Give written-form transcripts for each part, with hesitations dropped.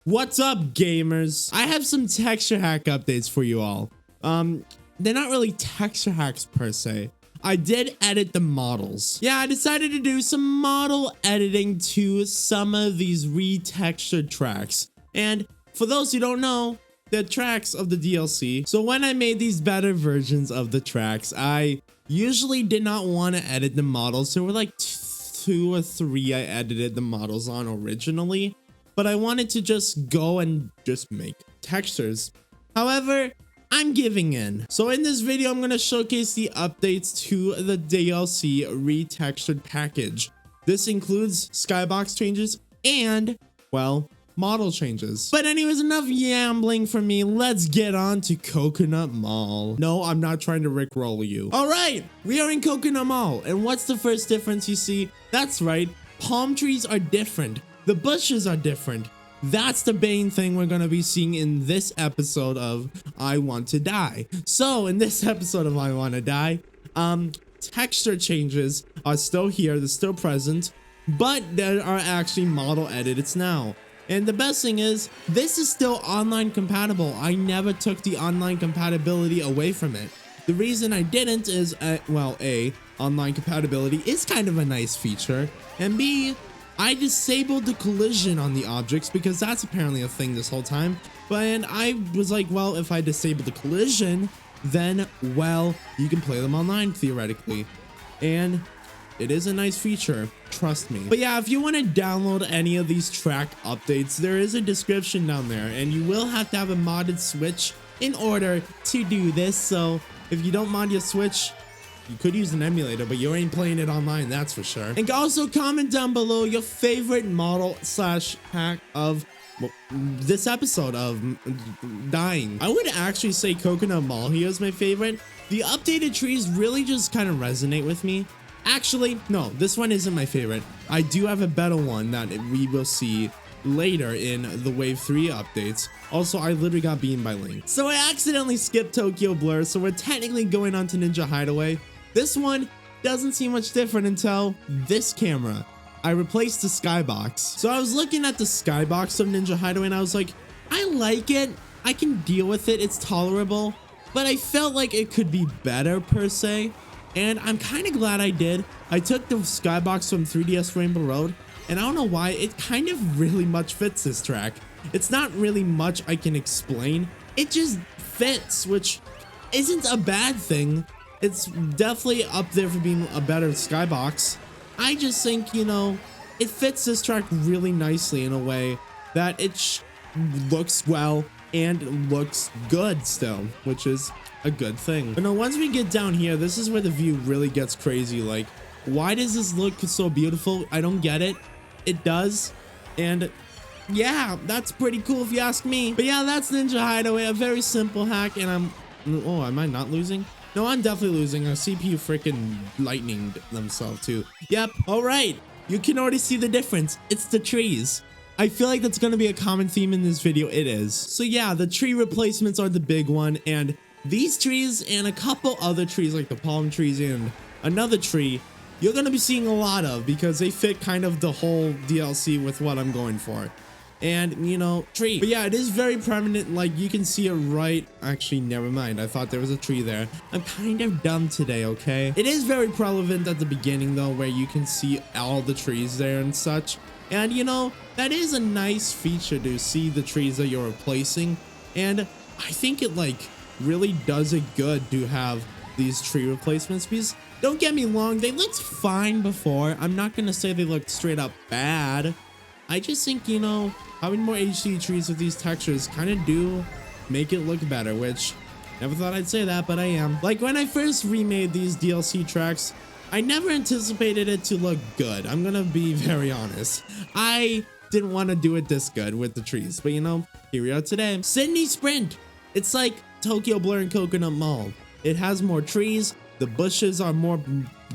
What's up, gamers? I have some texture hack updates for you all. They're not really texture hacks per se. I did edit the models. Yeah, I decided to do some model editing to some of these retextured tracks. And for those who don't know, they're tracks of the DLC. So when I made these better versions of the tracks, I usually did not want to edit the models. There were like 2 or 3 I edited the models on originally, but I wanted to just go and just make textures. However, I'm giving in. So in this video, I'm going to showcase the updates to the DLC retextured package. This includes skybox changes and, well, model changes. But anyways, enough yambling from me. Let's get on to Coconut Mall. No, I'm not trying to rickroll you. All right, we are in Coconut Mall. And what's the first difference you see? That's right, palm trees are different. The bushes are different. That's the main thing we're going to be seeing in this episode of I Want to Die. So in this episode of I Want to Die, texture changes are still here. They're still present, but there are actually model edits now. And the best thing is, this is still online compatible. I never took the online compatibility away from it. The reason I didn't is, well, A, online compatibility is kind of a nice feature, and B, I disabled the collision on the objects because that's apparently a thing this whole time. And I was like, well, if I disable the collision, then, well, you can play them online theoretically. And it is a nice feature, trust me. But yeah, if you want to download any of these track updates, there is a description down there, and you will have to have a modded Switch in order to do this. So if you don't mod your Switch, you could use an emulator, but you ain't playing it online, that's for sure. And also comment down below your favorite model slash hack of this episode of dying. I would actually say Coconut Mall here is my favorite. The updated trees really just kind of resonate with me. Actually, no, this one isn't my favorite. I do have a better one that we will see later in the Wave 3 updates. Also, I literally got beaten by Link. So I accidentally skipped Tokyo Blur, so we're technically going on to Ninja Hideaway. This one doesn't seem much different until this camera. I replaced the skybox. So I was looking at the skybox of Ninja Hideaway and I was like, I like it. I can deal with it. It's tolerable. But I felt like it could be better per se. And I'm kind of glad I did. I took the skybox from 3DS Rainbow Road, and I don't know why, it kind of really much fits this track. It's not really much I can explain. It just fits, which isn't a bad thing. It's definitely up there for being a better skybox. I just think, you know, it fits this track really nicely in a way that it looks well and looks good still, which is a good thing. But now once we get down here, this is where the view really gets crazy. Like, why does this look so beautiful? I don't get it. It does. And yeah, that's pretty cool if you ask me. But yeah, that's Ninja Hideaway, a very simple hack. And oh, am I not losing? No, I'm definitely losing. A CPU freaking lightning themselves too. Yep. All right. You can already see the difference. It's the trees. I feel like that's going to be a common theme in this video. It is. So yeah, the tree replacements are the big one. And these trees and a couple other trees like the palm trees and another tree, you're going to be seeing a lot of because they fit kind of the whole DLC with what I'm going for. And, you know, tree. But yeah, it is very prominent. Like, you can see it right. Actually, never mind. I thought there was a tree there. I'm kind of dumb today, okay? It is very prevalent at the beginning, though, where you can see all the trees there and such. And, you know, that is a nice feature to see the trees that you're replacing. And I think it, like, really does it good to have these tree replacements because, don't get me wrong, they looked fine before. I'm not going to say they looked straight up bad. I just think, you know, having more HD trees with these textures kind of do make it look better, which never thought I'd say that, but I am. Like, when I first remade these DLC tracks, I never anticipated it to look good. I'm gonna be very honest. I didn't want to do it this good with the trees, but you know, here we are today. Sydney Sprint. It's like Tokyo Blur and Coconut Mall. It has more trees. The bushes are more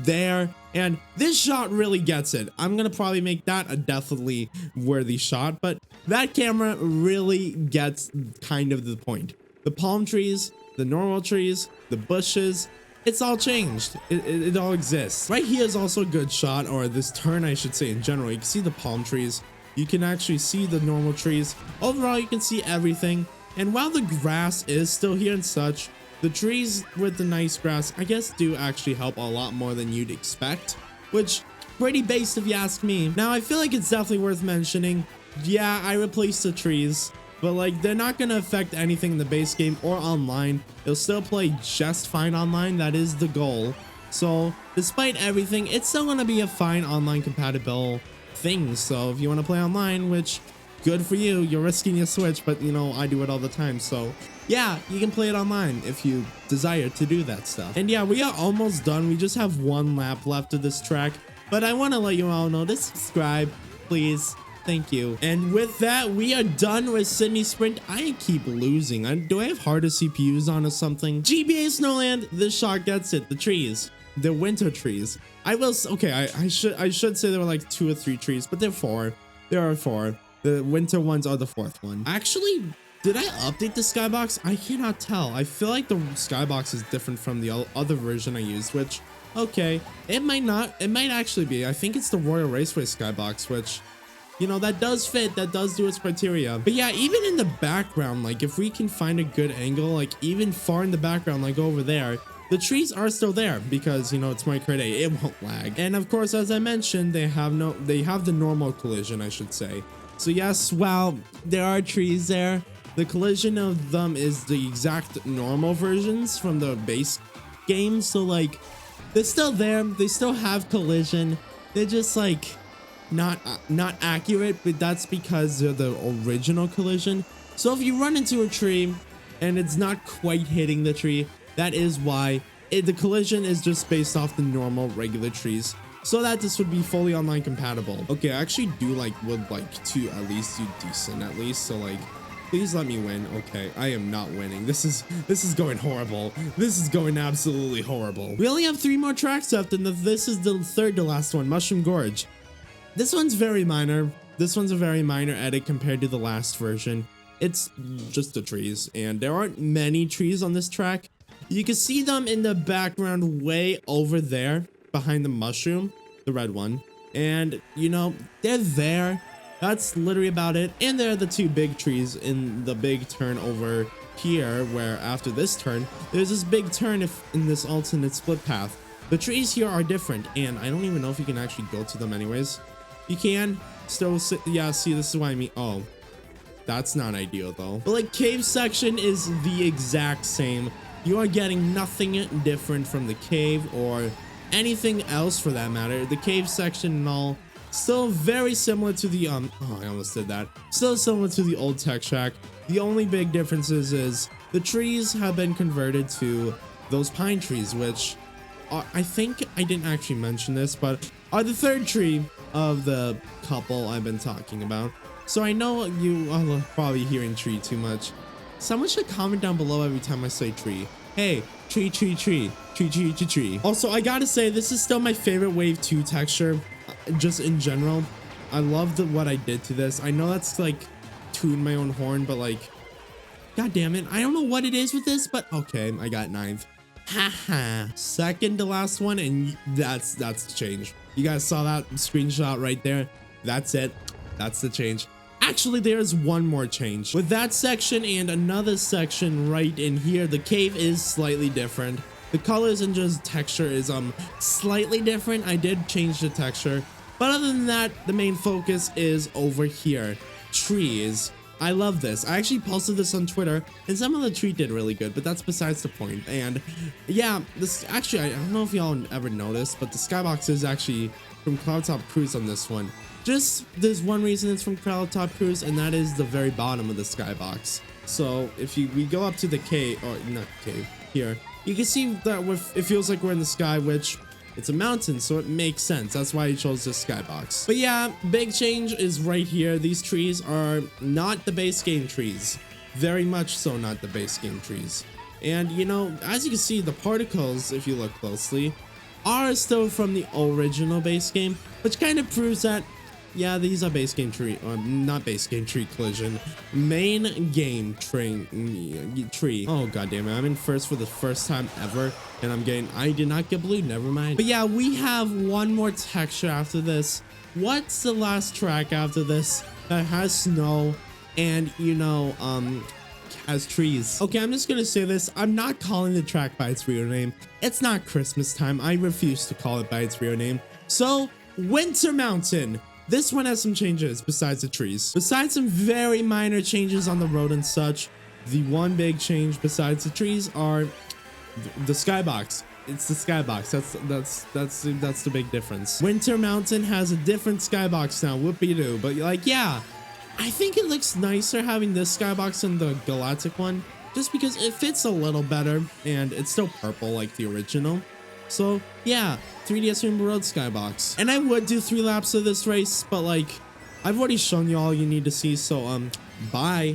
there. And this shot really gets it. I'm gonna probably make that a definitely worthy shot, but that camera really gets kind of the point. The palm trees, the normal trees, the bushes, it's all changed. It all exists. Right here is also a good shot, or this turn I should say in general. You can see the palm trees you can actually see the normal trees. Overall, you can see everything. And while the grass is still here and such, the trees with the nice grass, I guess, do actually help a lot more than you'd expect, which pretty based if you ask me. Now, I feel like it's definitely worth mentioning. Yeah, I replaced the trees, but like they're not going to affect anything in the base game or online. It'll still play just fine online. That is the goal. So despite everything, it's still going to be a fine online compatible thing. So if you want to play online, which good for you, you're risking your Switch, but you know, I do it all the time. So yeah, you can play it online if you desire to do that stuff. And yeah, we are almost done. We just have one lap left of this track, but I want to let you all know to subscribe, please. Thank you. And with that, we are done with Sydney Sprint. I keep losing. Do I have harder CPUs on or something? GBA Snow Land, this shot gets it. The trees, the winter trees. Okay, I should say there were like 2 or 3 trees, but there are 4. There are 4. The winter ones are the 4th one. Actually, did I update the skybox? I cannot tell. I feel like the skybox is different from the other version I used, which, okay, it might not. It might actually be. I think it's the Royal Raceway skybox, which, you know, that does fit. That does do its criteria. But yeah, even in the background, like if we can find a good angle, like even far in the background, like over there, the trees are still there because, you know, it's my crit A. It won't lag. And of course, as I mentioned, they have the normal collision, I should say. So yes, while there are trees there, the collision of them is the exact normal versions from the base game. So like, they're still there. They still have collision. They're just like not accurate, but that's because they're the original collision. So if you run into a tree and it's not quite hitting the tree, that is why the collision is just based off the normal regular trees, so that this would be fully online compatible. Okay, I actually would like to at least do decent at least. So like, please let me win. Okay, I am not winning. This is going horrible. This is going absolutely horrible. We only have 3 more tracks left, and this is the third to last one, Mushroom Gorge. This one's very minor. This one's a very minor edit compared to the last version. It's just the trees, and there aren't many trees on this track. You can see them in the background way over there behind the mushroom, the red one. And, you know, they're there. That's literally about it. And there are the 2 big trees in the big turn over here, where after this turn, there's this big turn in this alternate split path. The trees here are different, and I don't even know if you can actually go to them anyways. You can still yeah, see, this is what I mean. Oh, that's not ideal though. But like, cave section is the exact same. You are getting nothing different from the cave or anything else for that matter. The cave section and all, still very similar to the oh, I almost did that. Still similar to the old tech shack. The only big differences is the trees have been converted to those pine trees, which are, I think I didn't actually mention this, but are the 3rd tree of the couple I've been talking about. So I know you are probably hearing tree too much. Someone should comment down below every time I say tree. Hey, tree, tree, tree, tree, tree, tree, tree. Also, I gotta say, this is still my favorite Wave 2 texture, just in general. I love what I did to this. I know that's like tooting my own horn, but like, god damn it, I don't know what it is with this, but okay, I got 9th. Haha. Second to last one, and that's the change. You guys saw that screenshot right there. That's it. That's the change. Actually, there's one more change. With that section and another section right in here, the cave is slightly different. The colors and just texture is slightly different. I did change the texture, but other than that, the main focus is over here. Trees. I love this. I actually posted this on Twitter, and some of the tree did really good, but that's besides the point. And yeah, this actually, I don't know if y'all ever noticed, but the skybox is actually from Cloudtop Cruise on this one. Just there's one reason it's from Cloudtop Cruise, and that is the very bottom of the skybox. So if we go up to the cave, or not cave, here, you can see that it feels like we're in the sky, which it's a mountain, so it makes sense. That's why I chose this skybox. But yeah, big change is right here. These trees are not the base game trees. Very much so not the base game trees. And you know, as you can see, the particles, if you look closely, are still from the original base game, which kind of proves that, yeah, these are base game tree, or not base game tree collision, main game tree. Oh, god damn it. I'm in first for the first time ever, and I did not get blue, never mind. But yeah, we have one more texture after this, what's the last track after this that has snow and, you know, has trees? Okay, I'm just gonna say this. I'm not calling the track by its real name. It's not Christmas time. I refuse to call it by its real name. So, Winter Mountain. This one has some changes besides the trees. Besides some very minor changes on the road and such, the one big change besides the trees are the skybox. It's the skybox. That's the big difference. Winter Mountain has a different skybox now. Whoopie-doo. But like, yeah, I think it looks nicer having this skybox than the galactic one, just because it fits a little better and it's still purple like the original. So yeah, 3DS Rainbow Road skybox. And I would do 3 laps of this race, but like, I've already shown you all you need to see. So bye.